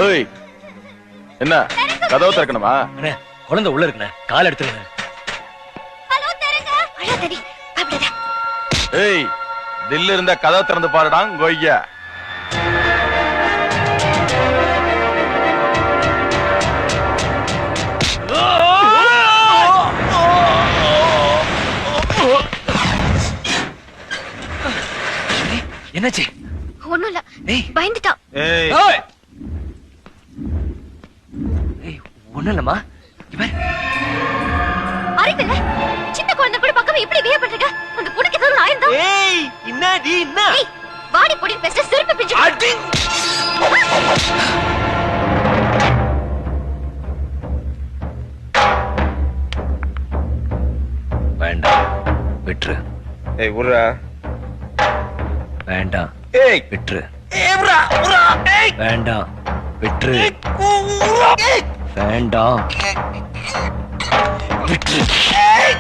ஏய் என்ன கதவு திறக்கணுமா? குழந்தை உள்ள இருக்குண்ணே, கால் எடுத்துருங்க. ஏய் தில்லு இருந்த கதவு திறந்து பாருடா கொய்யா. என்னாச்சு? ஒண்ணும் இல்ல, பயந்துட்டான். ஒண்ணும் இல்லம்மா. அறிவில்ல, சின்ன குழந்தை கூட பக்கம் இப்படி பிஹேவ் பண்றீங்க. அந்த பொண்ணுக்கு ஏதாவது ஆயிருந்தா? ஏய் என்னடி என்ன? ஏய் வாடி பொடி பேச செருப்பு பிஞ்சு. அடி. வேண்டாம் விட்டுரு. ஏய் உர்ரா. வேண்டாம். ஏய் விட்டுரு. ஏய் உர்ரா உர்ரா. ஏய் வேண்டாம் விட்டுரு. வேண்டாம் விட்டுரு. ஏய்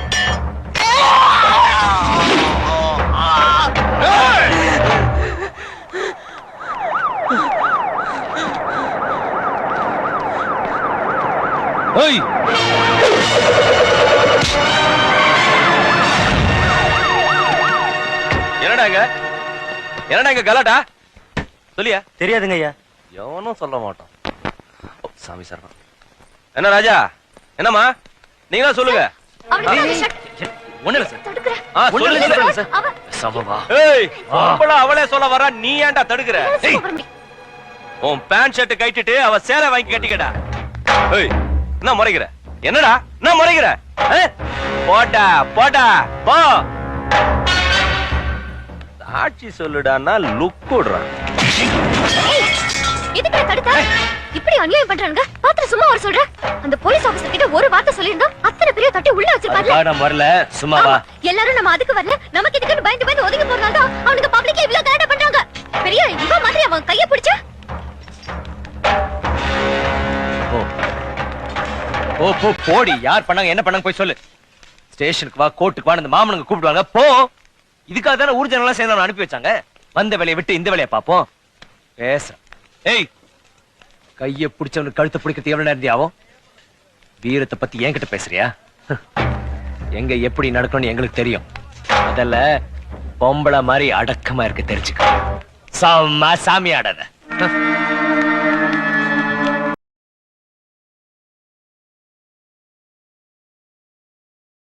என்னடா கலாட்டா? சொல்லியா? தெரியாதுங்க ஐயா. எவனும் சொல்ல மாட்டான். சாமி சரணம். என்ன ராஜா, என்னம்மா நீங்களா சொல்லுங்க. ஒண்ணு இல்ல சார். அவளே சொல்ல வர, நீ ஏன்டா தடுக்கிற? உன் பேண்ட் ஷர்ட் கைட்டிட்டு அவ சேலை வாங்கி கட்டிக்கடா. என்ன முறைகிற? என்னடா என்ன முறைகிற? போட்டா போட்டா போ. சாட்சி சொல்லுடான்னா லுக் போடுறான். எதுக்கு தடுக்க? இப்படி அநியாயம் பண்றாங்க. பாத்திர சும்மா வர சொல்ற. அந்த போலீஸ் ஆபீசர் கிட்ட ஒரு வார்த்தை சொல்லிருந்தா அத்தனை பெரிய தட்டி உள்ள வச்சிருப்பாங்க. நான் வரல, சும்மா வா. எல்லாரும் நம்ம அதுக்கு வரல, நமக்கு இதுக்கு பயந்து பயந்து ஒதுங்கி போறதால தான் அவனுக்கு பப்ளிக்கே இவ்ளோ கரெக்டா பண்றாங்க. பெரிய இவ மாதிரி அவன் கைய பிடிச்சா ஓ போடி. யார் பண்ணாங்க என்ன பண்ணாங்க போய் சொல்லு. ஸ்டேஷனுக்கு வா, கோர்ட்டுக்கு வா, அந்த மாமனுங்க கூப்பிடுவாங்க போ. இதுக்காக தானே ஊர் ஜனங்களா சேர்ந்து அனுப்பி வச்சாங்க. வந்த வேலையை விட்டு இந்த வேலையை பாப்போம். பேச ஏய் கைய பிடிச்சவனுக்கு கழுத்தை பிடிக்கிறது எவ்வளவு நேரம் ஆகும்? வீரத்தை பத்தி என்கிட்ட பேசுறியா? எங்க எப்படி நடக்கணும்னு எங்களுக்கு தெரியும். அதல்ல பொம்பளை மாதிரி அடக்கமா இருக்க தெரிஞ்சுக்க. சாமி ஆடாத.